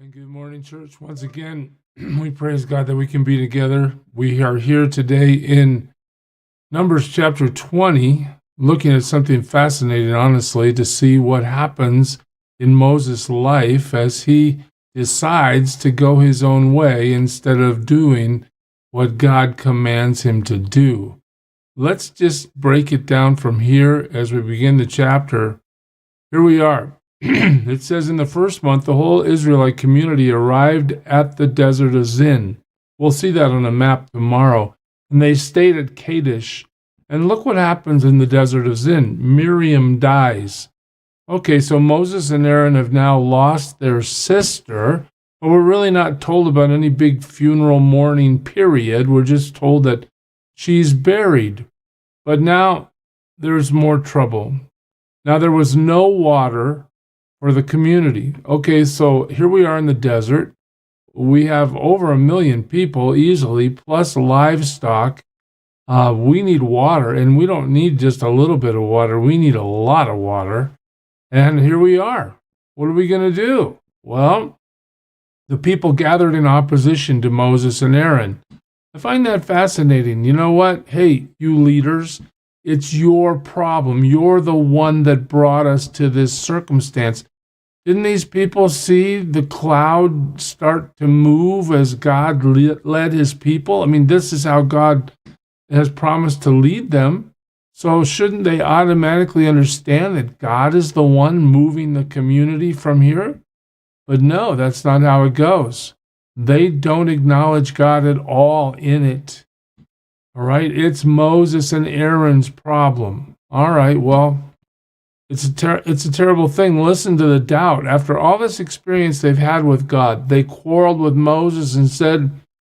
And good morning, church. Once again, we praise God that we can be together. We are here today in Numbers chapter 20, looking at something fascinating, honestly, to see what happens in Moses' life as he decides to go his own way instead of doing what God commands him to do. Let's just break it down from here as we begin the chapter. Here we are. It says, in the first month, the whole Israelite community arrived at the desert of Zin. We'll see that on a map tomorrow. And they stayed at Kadesh. And look what happens in the desert of Zin. Miriam dies. Okay, so Moses and Aaron have now lost their sister, but we're really not told about any big funeral mourning period. We're just told that she's buried. But now there's more trouble. Now there was no water for the community. Okay, so here we are in the desert. We have over 1 million people easily, plus livestock. We need water, and we don't need just a little bit of water. We need a lot of water. And here we are. What are we going to do? Well, the people gathered in opposition to Moses and Aaron. I find that fascinating. You know what? Hey, you leaders, it's your problem. You're the one that brought us to this circumstance. Didn't these people see the cloud start to move as God led his people? I mean, this is how God has promised to lead them. So shouldn't they automatically understand that God is the one moving the community from here? But no, that's not how it goes. They don't acknowledge God at all in it. All right, it's Moses and Aaron's problem. All right, well, it's a terrible thing. Listen to the doubt. After all this experience they've had with God, they quarreled with Moses and said,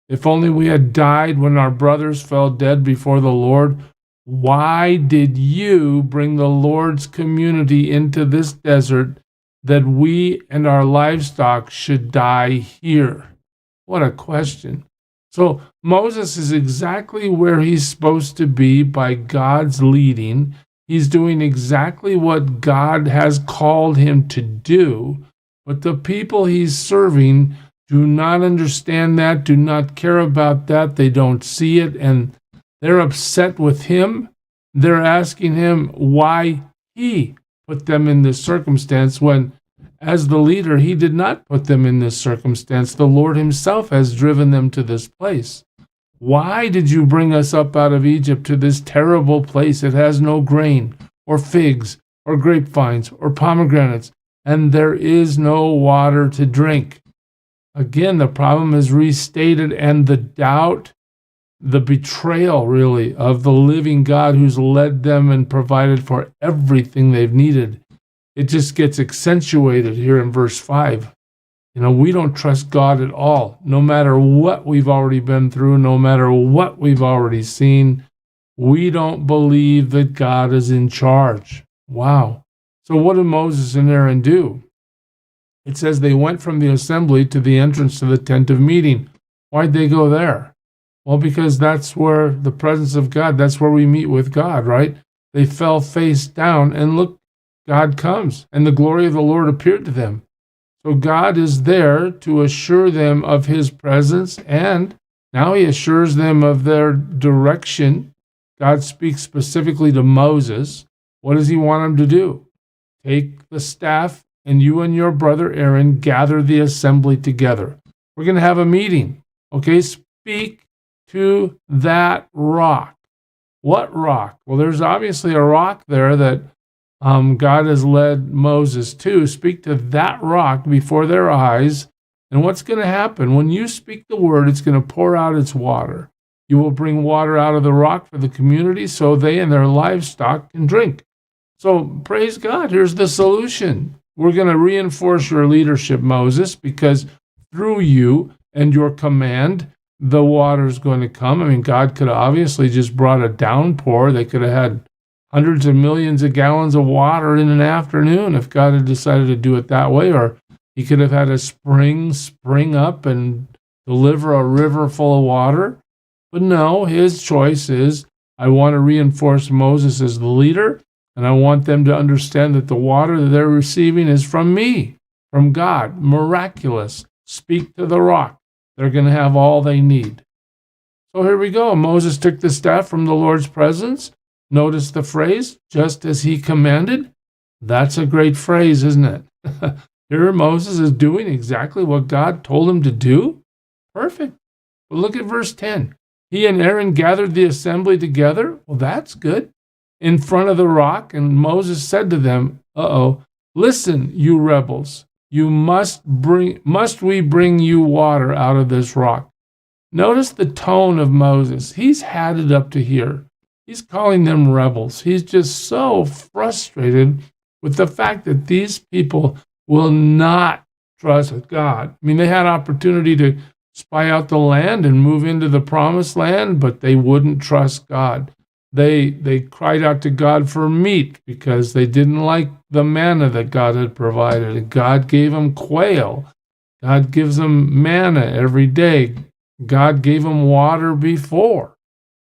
if only we had died when our brothers fell dead before the Lord. Why did you bring the Lord's community into this desert that we and our livestock should die here? What a question. So Moses is exactly where he's supposed to be by God's leading. He's doing exactly what God has called him to do, but the people he's serving do not understand that, do not care about that, they don't see it, and they're upset with him. They're asking him why he put them in this circumstance when, as the leader, he did not put them in this circumstance. The Lord himself has driven them to this place. Why did you bring us up out of Egypt to this terrible place? It has no grain, or figs, or grapevines, or pomegranates, and there is no water to drink. Again, the problem is restated, and the doubt, the betrayal, really, of the living God who's led them and provided for everything they've needed. It just gets accentuated here in verse 5. You know, we don't trust God at all. No matter what we've already been through, no matter what we've already seen, we don't believe that God is in charge. Wow. So what did Moses and Aaron do? It says they went from the assembly to the entrance to the tent of meeting. Why'd they go there? Well, because that's where the presence of God, that's where we meet with God, right? They fell face down, and look, God comes, and the glory of the Lord appeared to them. So God is there to assure them of his presence, and now he assures them of their direction. God speaks specifically to Moses. What does he want him to do? Take the staff, and you and your brother Aaron gather the assembly together. We're going to have a meeting. Okay, speak to that rock. What rock? Well, there's obviously a rock there that God has led Moses to. Speak to that rock before their eyes. And what's going to happen? When you speak the word, it's going to pour out its water. You will bring water out of the rock for the community so they and their livestock can drink. So praise God. Here's the solution. We're going to reinforce your leadership, Moses, because through you and your command, the water is going to come. I mean, God could have obviously just brought a downpour. They could have had hundreds of millions of gallons of water in an afternoon if God had decided to do it that way, or he could have had a spring up and deliver a river full of water. But no, his choice is, I want to reinforce Moses as the leader, and I want them to understand that the water that they're receiving is from me, from God, miraculous. Speak to the rock. They're going to have all they need. So here we go. Moses took the staff from the Lord's presence. Notice the phrase, just as he commanded. That's a great phrase, isn't it? Here Moses is doing exactly what God told him to do. Perfect. But look at verse 10. He and Aaron gathered the assembly together. Well, that's good. In front of the rock, and Moses said to them, listen, you rebels. Must we bring you water out of this rock? Notice the tone of Moses. He's had it up to here. He's calling them rebels. He's just so frustrated with the fact that these people will not trust God. I mean, they had opportunity to spy out the land and move into the promised land, but they wouldn't trust God. They cried out to God for meat because they didn't like the manna that God had provided. And God gave them quail. God gives them manna every day. God gave them water before.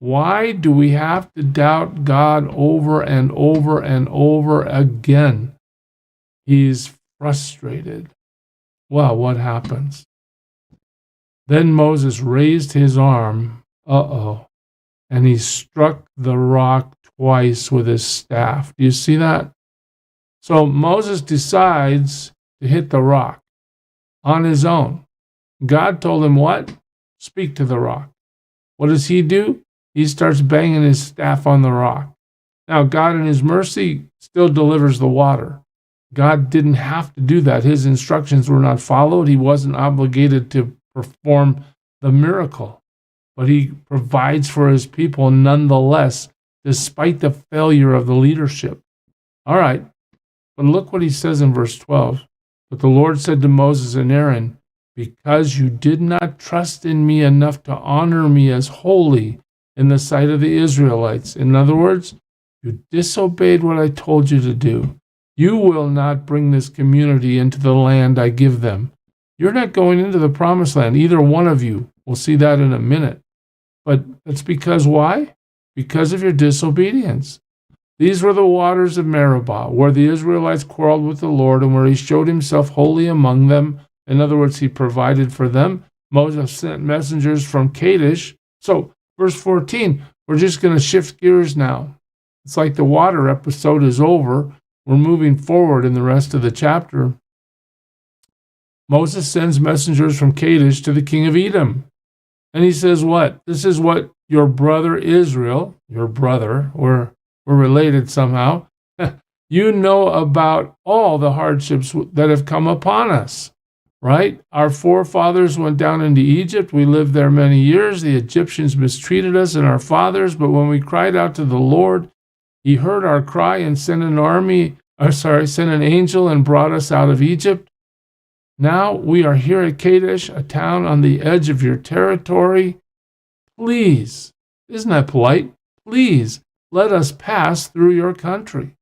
Why do we have to doubt God over and over and over again? He's frustrated. Well, what happens? Then Moses raised his arm, and he struck the rock twice with his staff. Do you see that? So Moses decides to hit the rock on his own. God told him what? Speak to the rock. What does he do? He starts banging his staff on the rock. Now, God in his mercy still delivers the water. God didn't have to do that. His instructions were not followed. He wasn't obligated to perform the miracle. But he provides for his people nonetheless, despite the failure of the leadership. All right, but look what he says in verse 12. But the Lord said to Moses and Aaron, because you did not trust in me enough to honor me as holy in the sight of the Israelites. In other words, you disobeyed what I told you to do. You will not bring this community into the land I give them. You're not going into the promised land, either one of you. We'll see that in a minute. But that's because why? Because of your disobedience. These were the waters of Meribah, where the Israelites quarreled with the Lord and where he showed himself holy among them. In other words, he provided for them. Moses sent messengers from Kadesh. So, verse 14, we're just going to shift gears now. It's like the water episode is over. We're moving forward in the rest of the chapter. Moses sends messengers from Kadesh to the king of Edom. And he says what? This is what your brother Israel, your brother, we're related somehow, you know about all the hardships that have come upon us, right? Our forefathers went down into Egypt. We lived there many years. The Egyptians mistreated us and our fathers, but when we cried out to the Lord, he heard our cry and sent an angel and brought us out of Egypt. Now we are here at Kadesh, a town on the edge of your territory. Please, isn't that polite? Please let us pass through your country.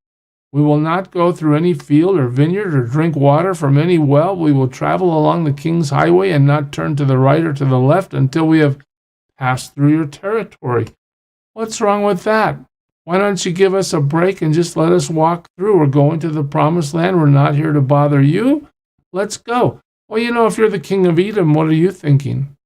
We will not go through any field or vineyard or drink water from any well. We will travel along the king's highway and not turn to the right or to the left until we have passed through your territory. What's wrong with that? Why don't you give us a break and just let us walk through? We're going to the promised land. We're not here to bother you. Let's go. Well, if you're the king of Edom, what are you thinking?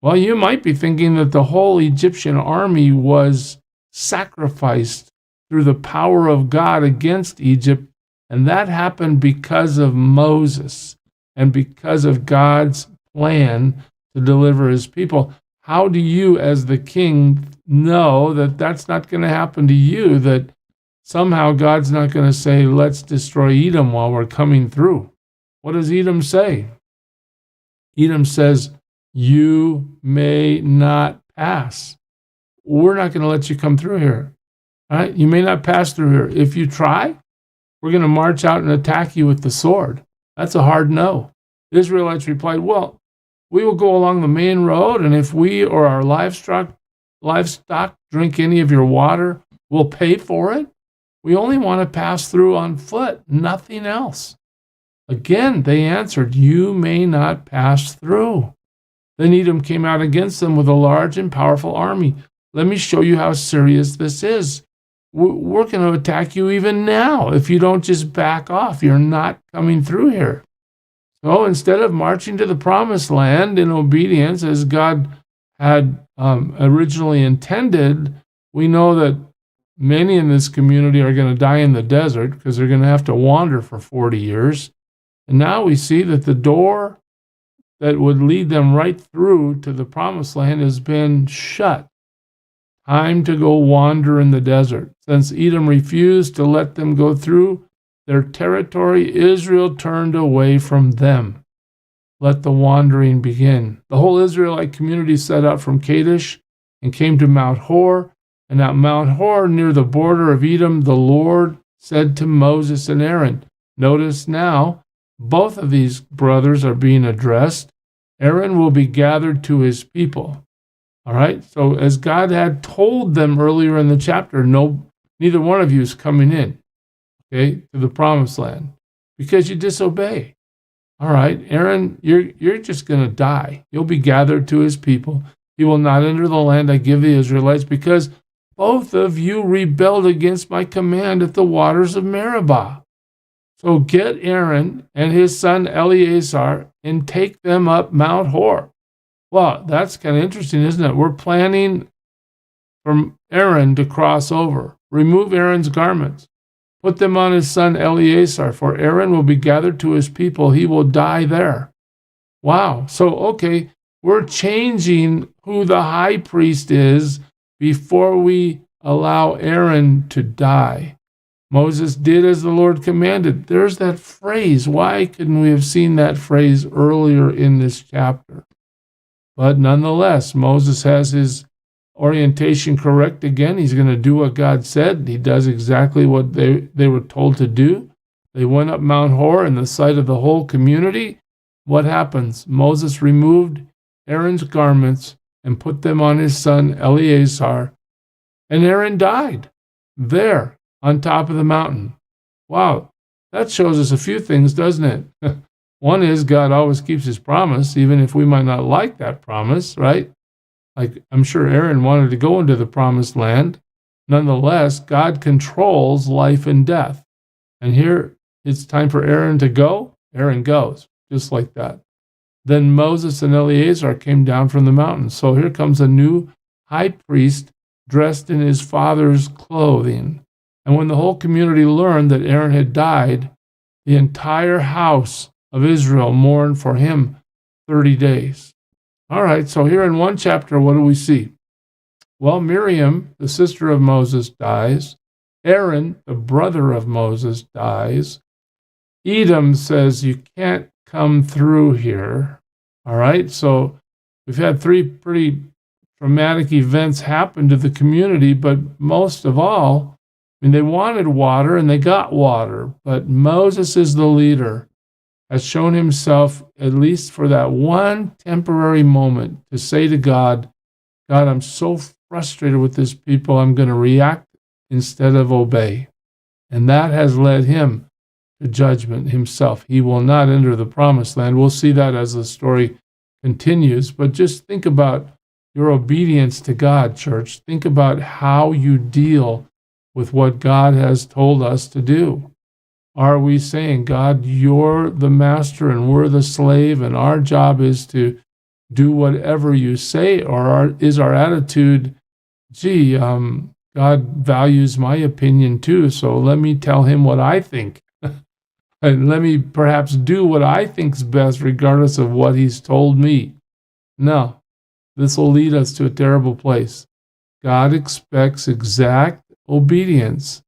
Well, you might be thinking that the whole Egyptian army was sacrificed through the power of God against Egypt, and that happened because of Moses and because of God's plan to deliver his people. How do you, as the king, know that that's not going to happen to you, that somehow God's not going to say, let's destroy Edom while we're coming through? What does Edom say? Edom says, you may not pass. We're not going to let you come through here. All right? You may not pass through here. If you try, we're going to march out and attack you with the sword. That's a hard no. The Israelites replied, well, we will go along the main road, and if we or our livestock drink any of your water, we'll pay for it. We only want to pass through on foot, nothing else. Again, they answered, you may not pass through. Then Edom came out against them with a large and powerful army. Let me show you how serious this is. We're going to attack you even now if you don't just back off. You're not coming through here. So instead of marching to the promised land in obedience as God had originally intended, we know that many in this community are going to die in the desert because they're going to have to wander for 40 years. And now we see that the door that would lead them right through to the promised land has been shut. Time to go wander in the desert. Since Edom refused to let them go through their territory, Israel turned away from them. Let the wandering begin. The whole Israelite community set out from Kadesh and came to Mount Hor. And at Mount Hor, near the border of Edom, the Lord said to Moses and Aaron, notice now, both of these brothers are being addressed. Aaron will be gathered to his people. All right, so as God had told them earlier in the chapter, neither one of you is coming in, okay, to the promised land because you disobey. All right, Aaron, you're just going to die. You'll be gathered to his people. He will not enter the land I give the Israelites because both of you rebelled against my command at the waters of Meribah. So get Aaron and his son Eleazar and take them up Mount Hor. Well, that's kind of interesting, isn't it? We're planning for Aaron to cross over. Remove Aaron's garments. Put them on his son Eleazar, for Aaron will be gathered to his people. He will die there. Wow. So, okay, we're changing who the high priest is before we allow Aaron to die. Moses did as the Lord commanded. There's that phrase. Why couldn't we have seen that phrase earlier in this chapter? But nonetheless, Moses has his orientation correct again. He's going to do what God said. He does exactly what they were told to do. They went up Mount Hor in the sight of the whole community. What happens? Moses removed Aaron's garments and put them on his son Eleazar, and Aaron died there on top of the mountain. Wow, that shows us a few things, doesn't it? One is God always keeps his promise, even if we might not like that promise, right? Like, I'm sure Aaron wanted to go into the promised land. Nonetheless, God controls life and death. And here it's time for Aaron to go. Aaron goes, just like that. Then Moses and Eleazar came down from the mountain. So here comes a new high priest dressed in his father's clothing. And when the whole community learned that Aaron had died, the entire house of Israel mourned for him 30 days. All right, so here in one chapter, what do we see? Well, Miriam, the sister of Moses, dies. Aaron, the brother of Moses, dies. Edom says, you can't come through here. All right, so we've had three pretty traumatic events happen to the community, but most of all, they wanted water and they got water, but Moses is the leader, has shown himself, at least for that one temporary moment, to say to God, God, I'm so frustrated with this people, I'm going to react instead of obey. And that has led him to judgment himself. He will not enter the promised land. We'll see that as the story continues, but just think about your obedience to God, church. Think about how you deal with what God has told us to do. Are we saying, God, you're the master and we're the slave, and our job is to do whatever you say? Or is our attitude, God values my opinion too, so let me tell him what I think. And let me perhaps do what I think's best regardless of what he's told me. No, this will lead us to a terrible place. God expects exact obedience,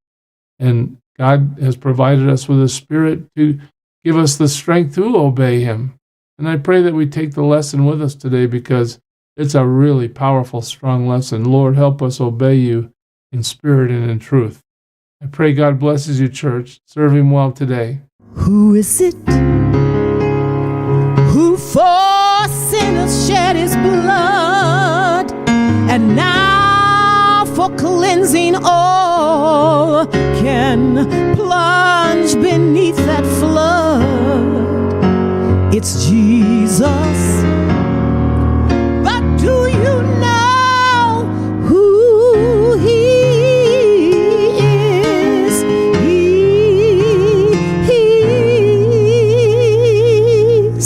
and God has provided us with a spirit to give us the strength to obey him. And I pray that we take the lesson with us today, because it's a really powerful, strong lesson. Lord, help us obey you in spirit and in truth. I pray God blesses you, church. Serve him well today. Who is it who for sinners shed his blood, and now for cleansing all can plunge beneath that flood? It's Jesus. But do you know who he is? He is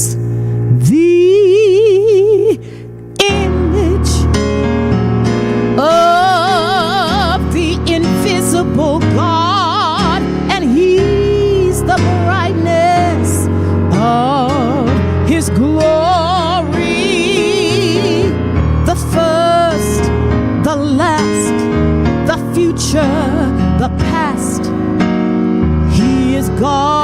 future, the past, He is God.